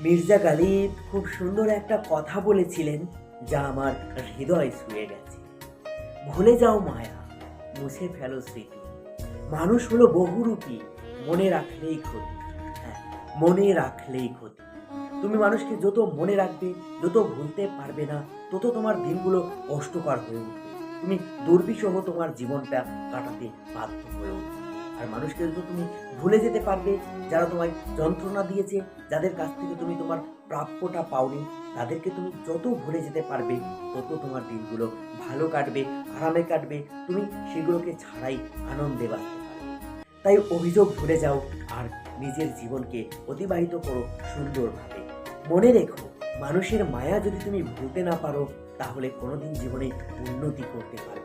মির্জা গালিব খুব সুন্দর একটা কথা বলেছিলেন, যা আমার হৃদয় ছুঁয়ে গেছে। ভুলে যাও মায়া, মুছে ফেলো স্মৃতি। মানুষ হলো বহুরূপী, মনে রাখলেই ক্ষতি। হ্যাঁ, মনে রাখলেই ক্ষতি। তুমি মানুষকে যত মনে রাখবে, যত ভুলতে পারবে না, তত তোমার দিনগুলো কষ্টকর হয়ে উঠবে। তুমি দুর্বিষহ তোমার জীবনটা কাটাতে বাধ্য হয়ে উঠবে। আর মানুষকে যত তুমি ভুলে যেতে পারবে, যারা তোমায় যন্ত্রণা দিয়েছে, যাদের কাছ থেকে তুমি তোমার প্রাপ্যটা পাওনি, তাদেরকে তুমি যত ভুলে যেতে পারবে, তত তোমার দিনগুলো ভালো কাটবে, আরামে কাটবে। তুমি সেগুলোকে ছাড়াই আনন্দে বাঁচতে পারবে। তাই অভিযোগ ভুলে যাও আর নিজের জীবনকে অতিবাহিত করো সুন্দরভাবে। মনে রেখো, মানুষের মায়া যদি তুমি ভুলতে না পারো, তাহলে কোনোদিন জীবনে উন্নতি করতে পারবে।